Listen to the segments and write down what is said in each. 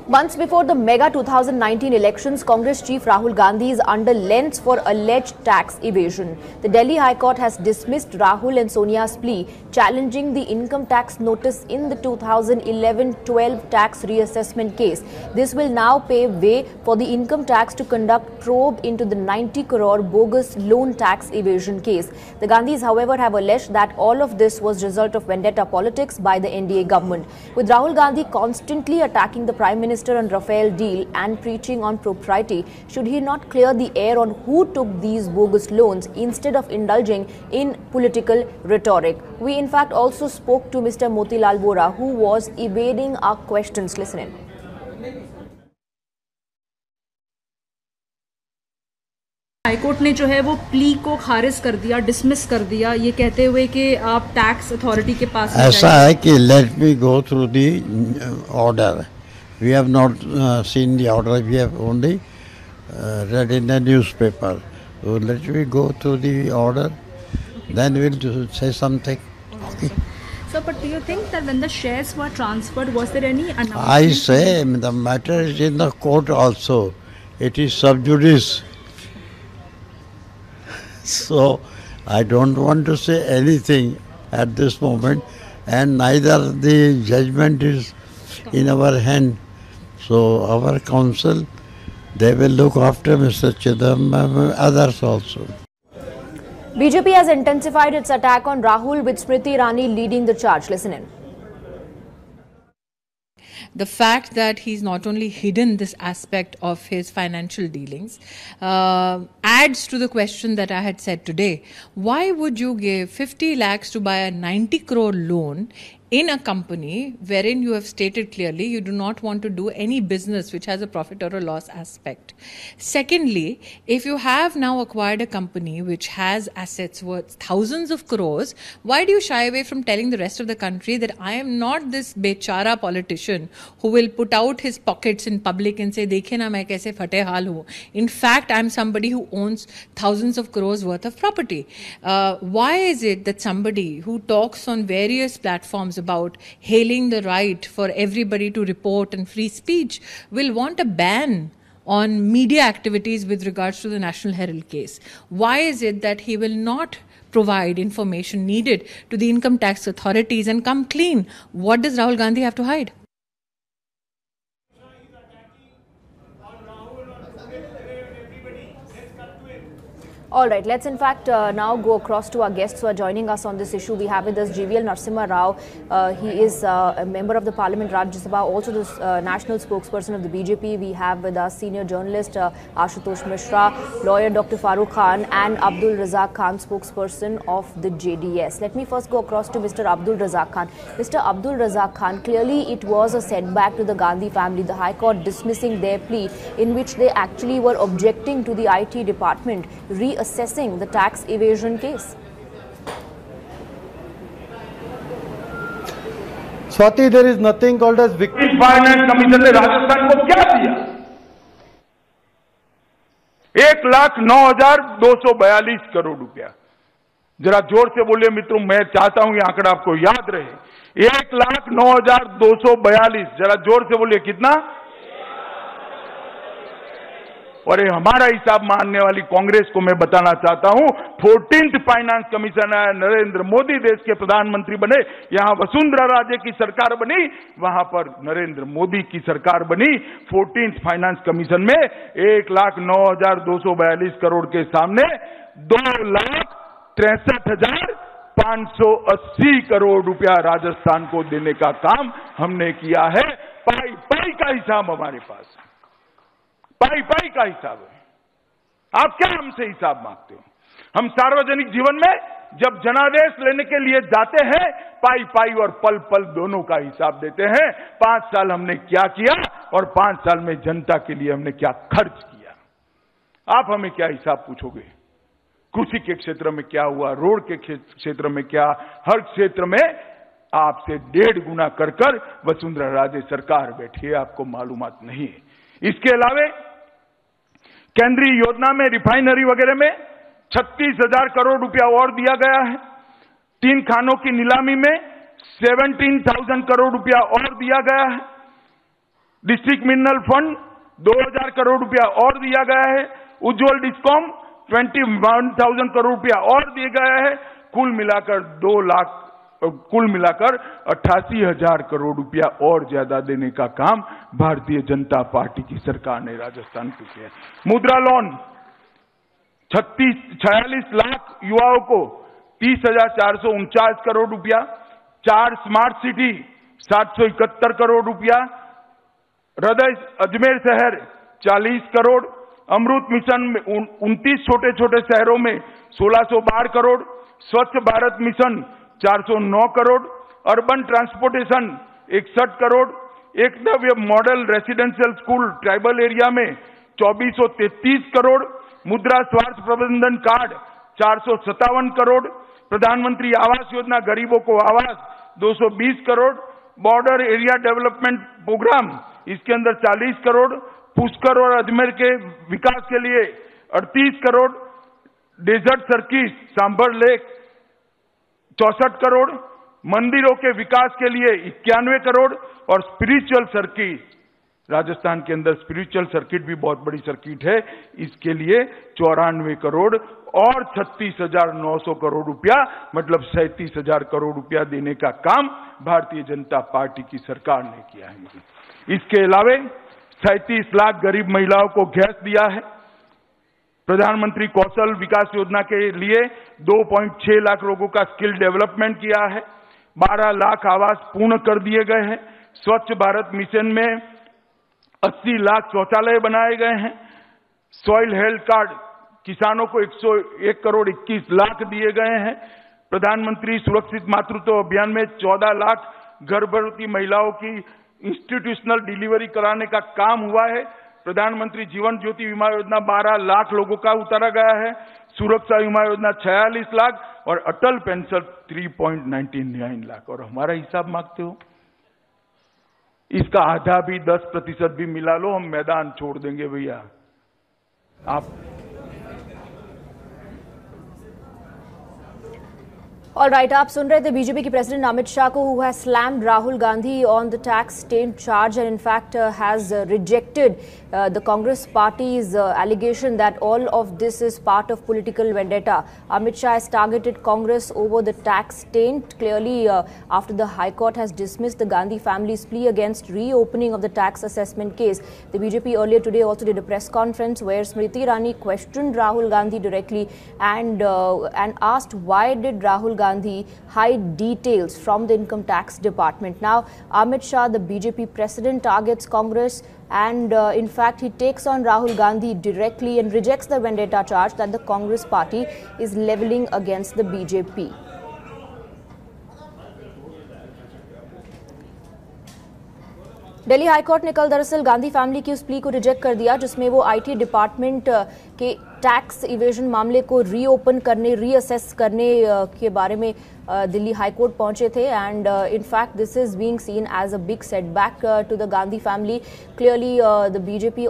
Months before the mega 2019 elections, Congress chief Rahul Gandhi is under lens for alleged tax evasion. The Delhi High Court has dismissed Rahul and Sonia's plea, challenging the income tax notice in the 2011-12 tax reassessment case. This will now pave way for the income tax to conduct probe into the 90 crore bogus loan tax evasion case. The Gandhis, however, have alleged that all of this was result of vendetta politics by the NDA government. With Rahul Gandhi constantly attacking the Prime Minister on Rafale deal and preaching on propriety, should he not clear the air on who took these bogus loans instead of indulging in political rhetoric? We in fact also spoke to Mr. Motilal Vora, who was evading our questions. Listen in. High court ने जो है वो plea को खारिज कर दिया, dismiss कर दिया, ये कहते हुए कि आप टैक्स अथॉरिटी के पास ऐसा है कि let me go through the order. We have not seen the order. We have only read in the newspaper. So let me go through the order. Then we'll say something. Okay. So, but do you think that when the shares were transferred, was there any announcement? I say the matter is in the court also. It is sub judice. So I don't want to say anything at this moment, and neither the judgment is in our hand. So our counsel, they will look after Mr. Chidambaram, others also. BJP has intensified its attack on Rahul, with Smriti Irani leading the charge. Listen in. The fact that he's not only hidden this aspect of his financial dealings adds to the question that I had said today. Why would you give 50 lakhs to buy a 90 crore loan in a company wherein you have stated clearly you do not want to do any business which has a profit or a loss aspect? Secondly, if you have now acquired a company which has assets worth thousands of crores, why do you shy away from telling the rest of the country that I am not this bechara politician who will put out his pockets in public and say, dekhe na main kaise phate haal hu. In fact, I am somebody who owns thousands of crores worth of property. Why is it that somebody who talks on various platforms about hailing the right for everybody to report and free speech will want a ban on media activities with regards to the National Herald case? Why is it that he will not provide information needed to the income tax authorities and come clean? What does Rahul Gandhi have to hide? All right, let's in fact now go across to our guests who are joining us on this issue. We have with us GVL Narasimha Rao. He is a member of the Parliament Rajya Sabha, also the national spokesperson of the BJP. We have with us senior journalist Ashutosh Mishra, lawyer Dr. Farooq Khan, and Abdul Razak Khan, spokesperson of the JDS. Let me first go across to Mr. Abdul Razak Khan. Mr. Abdul Razak Khan, clearly it was a setback to the Gandhi family, the High Court dismissing their plea in which they actually were objecting to the IT department assessing the tax evasion case. Swati, there is nothing called as victim. Finance commission ने राजस्थान को क्या दिया? 1,09,242 करोड़ रुपया. जरा जोर से बोलिए मित्रों, मैं चाहता हूं ये आंकड़ा आपको याद रहे. 1,09,242. जरा जोर से बोलिए कितना? और ये हमारा हिसाब मानने वाली कांग्रेस को मैं बताना चाहता हूं, 14th फाइनेंस कमीशन है. नरेंद्र मोदी देश के प्रधानमंत्री बने, यहां वसुंधरा राजे की सरकार बनी, वहां पर नरेंद्र मोदी की सरकार बनी. 14th फाइनेंस कमीशन में 1,09,242 करोड़ के सामने 2,63,580 करोड़ रुपया राजस्थान को देने का काम हमने किया है. पाई पाई का हिसाब हमारे पास, पाई पाई का हिसाब है. आप क्या हमसे हिसाब मांगते हो? हम सार्वजनिक जीवन में जब जनादेश लेने के लिए जाते हैं, पाई पाई और पल पल दोनों का हिसाब देते हैं. 5 साल हमने क्या किया और 5 साल में जनता के लिए हमने क्या खर्च किया. आप हमें क्या हिसाब पूछोगे? कृषि के क्षेत्र में क्या हुआ, रोड के क्षेत्र में क्या, हर क्षेत्र में आपसे 1.5 गुना कर कर वसुंधरा राजे सरकार बैठी है, आपको मालूमात नहीं है. इसके अलावा केंद्रीय योजना में रिफाइनरी वगैरह में 36,000 करोड़ रुपया और दिया गया है. 3 खानों की नीलामी में 17,000 करोड़ रुपया और दिया गया है. डिस्ट्रिक्ट मिनरल फंड 2000 करोड़ रुपया और दिया गया है। उज्ज्वल डिस्कॉम 21,000 करोड़ रुपया और दिया गया है। कुल मिलाकर 88,000 करोड़ रुपया और ज्यादा देने का काम भारतीय जनता पार्टी की सरकार ने राजस्थान को किया। मुद्रा लोन 46 लाख युवाओं को 30,449 करोड़ रुपया। 4 स्मार्ट सिटी 771 करोड़ रुपया। हृदय अजमेर शहर 40 करोड़। अमृत मिशन में 29 छोटे छोटे शहरों में 1612 करोड़। स्वच्छ Bharat mission 409 crore. Urban transportation 61 crore. Eklavya model residential school tribal area में 2433 करोड़। मुद्रा स्वास्थ्य प्रबंधन कार्ड 457 करोड़। प्रधानमंत्री आवास योजना गरीबों को आवास 220 crore. Border area development programme इसके अंदर 40 करोड़। पुष्कर और अजमेर के विकास के लिए 38 crore. Desert circuit Sambhar lake 64 crore. मंदिरों के विकास के लिए 91 करोड़। और स्पिरिचुअल सर्किट, राजस्थान के अंदर स्पिरिचुअल सर्किट भी बहुत बड़ी सर्किट है, इसके लिए 94 करोड़ और 36,900 करोड़ रुपया, मतलब 37,000 करोड़ रुपया देने का काम भारतीय जनता पार्टी की सरकार ने किया है। इसके अलावा 37 लाख गरीब महिलाओं को गैस दिया है। प्रधानमंत्री कौशल विकास योजना के लिए 2.6 लाख लोगों का स्किल डेवलपमेंट किया है। 12 लाख आवास पूर्ण कर दिए गए हैं। स्वच्छ भारत मिशन में 80 लाख शौचालय बनाए गए हैं। सॉइल हेल्थ कार्ड किसानों को 101 करोड़ 21 लाख दिए गए हैं। प्रधानमंत्री सुरक्षित मातृत्व अभियान में 14 लाख गर्भवती महिलाओं की इंस्टीट्यूशनल डिलीवरी कराने का काम हुआ है। प्रधानमंत्री जीवन ज्योति बीमा योजना 12 लाख लोगों का उतारा गया है। सुरक्षा बीमा योजना 46 लाख और अटल पेंशन 3.99 लाख। और हमारा हिसाब मांगते हो, इसका आधा भी 10% भी मिला लो, हम मैदान छोड़ देंगे भैया। आप All right, आप सुन रहे थे बीजेपी के प्रेसिडेंट अमित शाह को, who has slammed Rahul Gandhi on the tax taint charge and in fact has rejected the Congress party's allegation that all of this is part of political vendetta. Amit Shah has targeted Congress over the tax taint, clearly after the High Court has dismissed the Gandhi family's plea against reopening of the tax assessment case. The BJP earlier today also did a press conference where Smriti Irani questioned Rahul Gandhi directly and asked why did Rahul Gandhi hide details from the income tax department. Now, Amit Shah, the BJP president, targets Congress and in fact he takes on Rahul Gandhi directly and rejects the vendetta charge that the Congress party is levelling against the BJP. Delhi high court ने कल दरअसल Gandhi family की उस plea को reject कर दिया जिसमें वो आईटी डिपार्टमेंट के टैक्स इवेजन मामले को रीओपन करने, रीअसेस करने के बारे में दिल्ली हाईकोर्ट पहुंचे थे and in fact this is being seen as a big setback to the Gandhi family. Clearly the BJP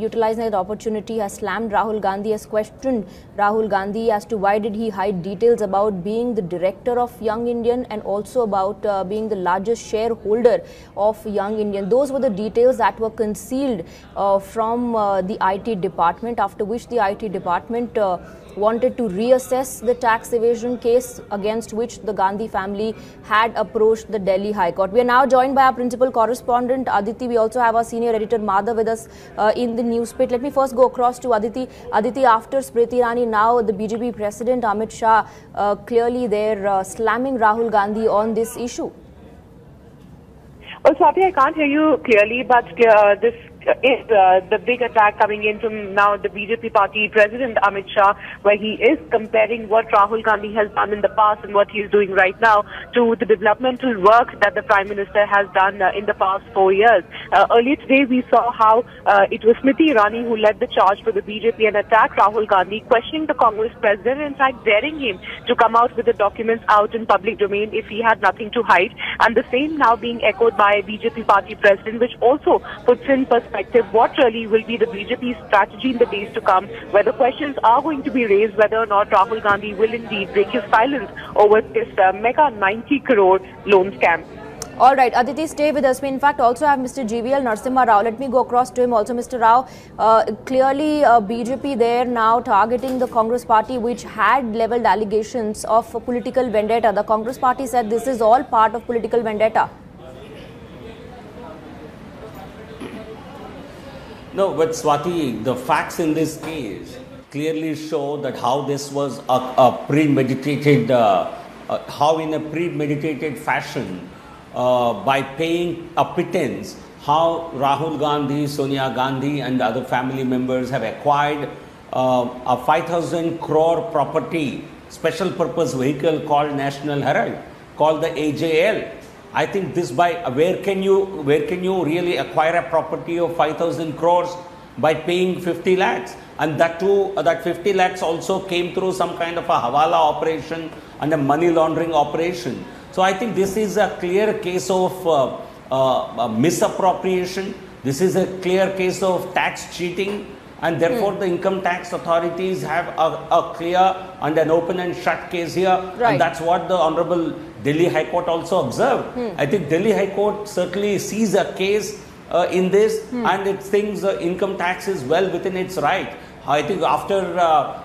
utilizing that opportunity has slammed Rahul Gandhi, has questioned Rahul Gandhi as to why did he hide details about being the director of Young Indian and also about being the largest shareholder of Young Indian. Those were the details that were concealed from the IT department, after which the IT department wanted to reassess the tax evasion case against which the Gandhi family had approached the Delhi High Court. We are now joined by our principal correspondent Aditi. We also have our senior editor Madhav with us in the news pit. Let me first go across to Aditi. Aditi, after Smriti Irani, now the BJP president Amit Shah, clearly they're slamming Rahul Gandhi on this issue. Well, Swati, I can't hear you clearly, but this is the big attack coming in from now the BJP party president Amit Shah, where he is comparing what Rahul Gandhi has done in the past and what he is doing right now to the developmental work that the Prime Minister has done in the past 4 years. Earlier today, we saw how it was Smriti Irani who led the charge for the BJP and attacked Rahul Gandhi, questioning the Congress president, in fact daring him to come out with the documents out in public domain if he had nothing to hide. And the same now being echoed by BJP party president, which also puts in perspective what really will be the BJP's strategy in the days to come, where the questions are going to be raised whether or not Rahul Gandhi will indeed break his silence over this mega 90 crore loan scam. All right, Aditi, stay with us. We in fact also have Mr. GVL Narasimha Rao. Let me go across to him also. Mr. Rao, clearly BJP there now targeting the Congress party, which had leveled allegations of political vendetta. The Congress party said this is all part of political vendetta. No, but Swati, the facts in this case clearly show that how this was a premeditated, how in a premeditated fashion, by paying a pittance, how Rahul Gandhi, Sonia Gandhi and the other family members have acquired a 5,000 crore property, special purpose vehicle called National Herald, called the AJL. I think this where can you really acquire a property of 5,000 crores by paying 50 lakhs? And that too, that 50 lakhs also came through some kind of a hawala operation and a money laundering operation. So I think this is a clear case of misappropriation. This is a clear case of tax cheating, and therefore the income tax authorities have a clear and an open and shut case here. Right. And that's what the Honorable Delhi High Court also observed. I think Delhi High Court certainly sees a case in this, and it thinks the income tax is well within its right. I think after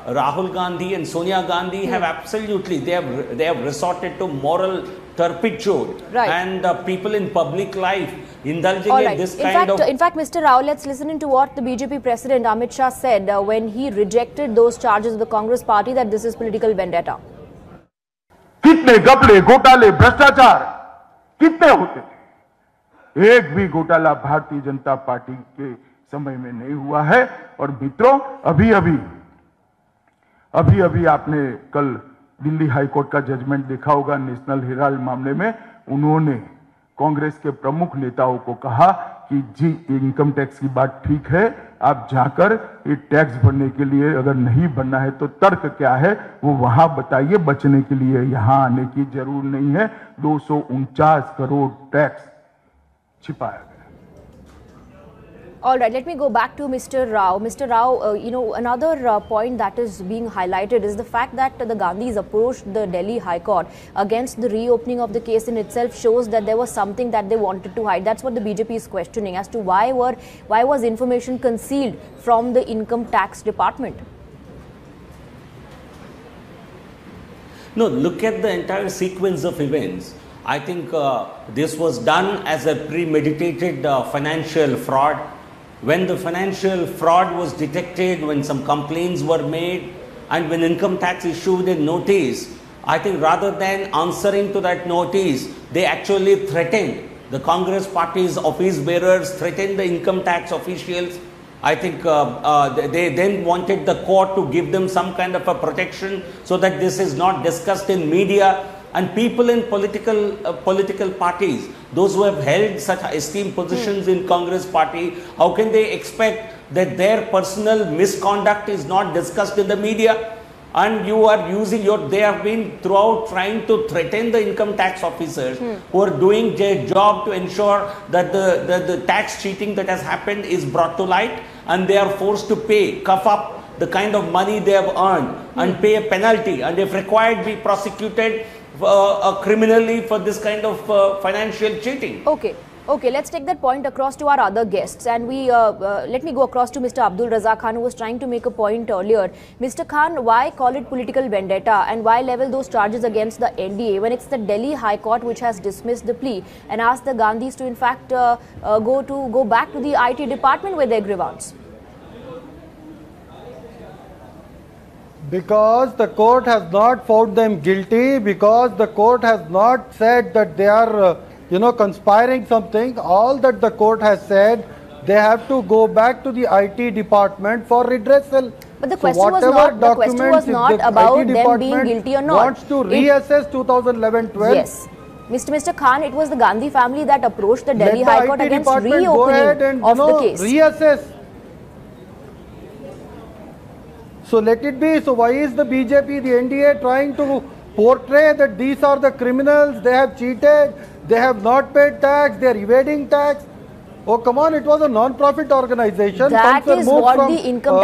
Rahul Gandhi and Sonia Gandhi have absolutely, they have resorted to moral turpitude, right. And people in public life indulging in this kind of... In fact, Mr. Rao, let's listen to what the BJP President Amit Shah said when he rejected those charges of the Congress party that this is political vendetta. कितने घपले, घोटाले, भ्रष्टाचार कितने होते थे? एक भी घोटाला Bharatiya Janata party के समय में नहीं हुआ है। और मित्रों, अभी अभी आपने कल दिल्ली हाई कोर्ट का जजमेंट देखा होगा नेशनल हेराल्ड मामले में। उन्होंने कांग्रेस के प्रमुख नेताओं को कहा कि जी इनकम टैक्स की बात ठीक है, आप जाकर ये टैक्स भरने के लिए अगर नहीं भरना है तो तर्क क्या है वो वहां बताइए, बचने के लिए यहां आने की जरूर नहीं है। 249 करोड़ टैक्स छिपाया गया। All right, let me go back to Mr. Rao. Mr. Rao, another point that is being highlighted is the fact that the Gandhis approached the Delhi High Court against the reopening of the case in itself shows that there was something that they wanted to hide. That's what the BJP is questioning as to why was information concealed from the income tax department. No, look at the entire sequence of events. I think this was done as a premeditated financial fraud. When the financial fraud was detected, when some complaints were made, and when income tax issued a notice, I think rather than answering to that notice, they actually threatened the Congress party's office bearers, threatened the income tax officials. I think they then wanted the court to give them some kind of a protection so that this is not discussed in media. And people in political parties, those who have held such esteemed positions in Congress party, how can they expect that their personal misconduct is not discussed in the media? And you are using they have been throughout trying to threaten the income tax officers who are doing their job to ensure that the tax cheating that has happened is brought to light, and they are forced to cough up the kind of money they have earned and pay a penalty, and if required be prosecuted criminally for this kind of financial cheating. Okay, let's take that point across to our other guests, and let me go across to Mr. Abdul Raza Khan, who was trying to make a point earlier. Mr. Khan, why call it political vendetta and why level those charges against the NDA when it's the Delhi High Court which has dismissed the plea and asked the Gandhis to in fact go back to the IT department with their grievance? Because the court has not found them guilty, because the court has not said that they are, conspiring something. All that the court has said, they have to go back to the IT department for redressal. But the question was not about them being guilty or not. Wants to reassess 2011-12. Yes. Mr. Khan, it was the Gandhi family that approached the Delhi High Court against reopening of the case. Reassess. So let it be. So why is the BJP, the NDA trying to portray that these are the criminals, they have cheated, they have not paid tax, they are evading tax? Oh, come on, it was a non-profit organization. That is what the income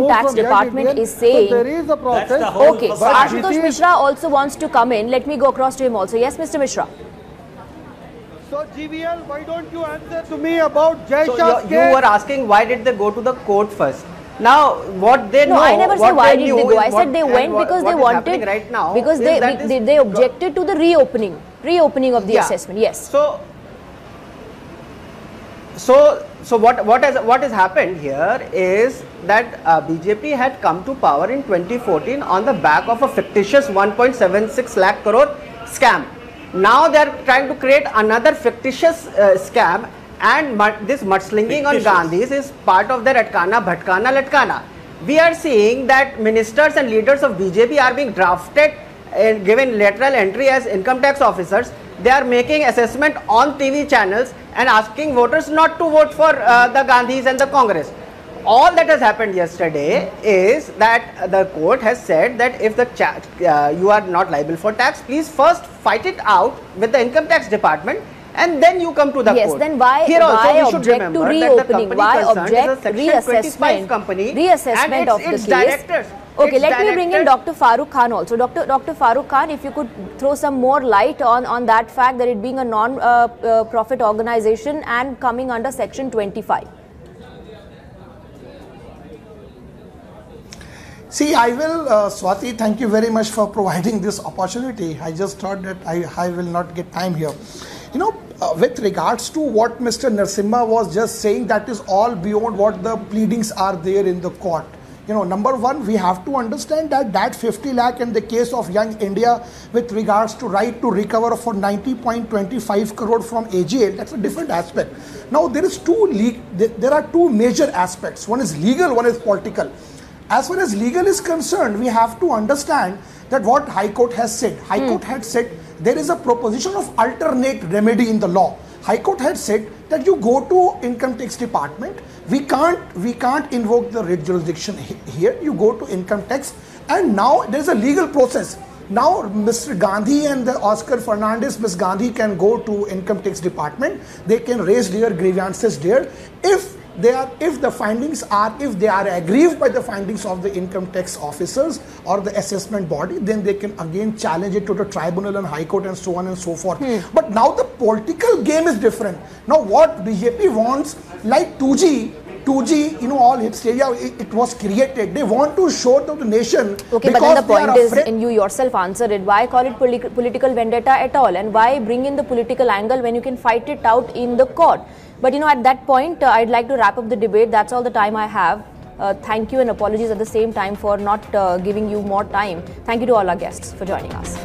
tax department is saying. So there is a process. Okay, so Ashutosh Mishra also wants to come in. Let me go across to him also. Yes, Mr. Mishra. So GVL, why don't you answer to me about Jai So Shah's you were asking why did they go to the court first? Now, what they know, No, I never said why did they go. I said they went what- because what they is wanted, happening right now because is that this they objected to the reopening of the assessment. Yes. So what has happened here is that BJP had come to power in 2014 on the back of a fictitious 1.76 lakh crore scam. Now they are trying to create another fictitious scam, and this mudslinging on Gandhis is part of their Atkana, Bhatkana, Latkana. We are seeing that ministers and leaders of BJP are being drafted and given lateral entry as income tax officers. They are making assessment on TV channels and asking voters not to vote for the Gandhis and the Congress. All that has happened yesterday is that the court has said that if the you are not liable for tax, please first fight it out with the income tax department and then you come to the yes, court. then why object to reopening? Why object reassessment of the case? Directors. Okay, let me bring in Dr. Farooq Khan also. Dr. Farooq Khan, if you could throw some more light on that fact that it being a non-profit organization and coming under Section 25. See, I will, Swati, thank you very much for providing this opportunity. I just thought that I will not get time here. You know, with regards to what Mr. Narasimha was just saying, that is all beyond what the pleadings are there in the court. You know, number one, we have to understand that 50 lakh in the case of Young India with regards to right to recover for 90.25 crore from AGL, that's a different aspect. Now, there are two major aspects. One is legal, one is political. As far as legal is concerned, we have to understand that what High Court has said. High Court had said there is a proposition of alternate remedy in the law. High Court had said that you go to Income Tax Department. We can't invoke the writ jurisdiction here. You go to Income Tax, and now there is a legal process. Now Mr. Gandhi and the Oscar Fernandez, Ms. Gandhi can go to Income Tax Department. They can raise their grievances there. If they are aggrieved by the findings of the income tax officers or the assessment body, then they can again challenge it to the tribunal and High Court and so on and so forth. But now the political game is different. Now what BJP wants, like 2G, you know, all its area, it was created. They want to show to the nation. Okay, but then the point is, and you yourself answered it, why call it political vendetta at all? And why bring in the political angle when you can fight it out in the court? But you know, at that point, I'd like to wrap up the debate. That's all the time I have. Thank you and apologies at the same time for not giving you more time. Thank you to all our guests for joining us.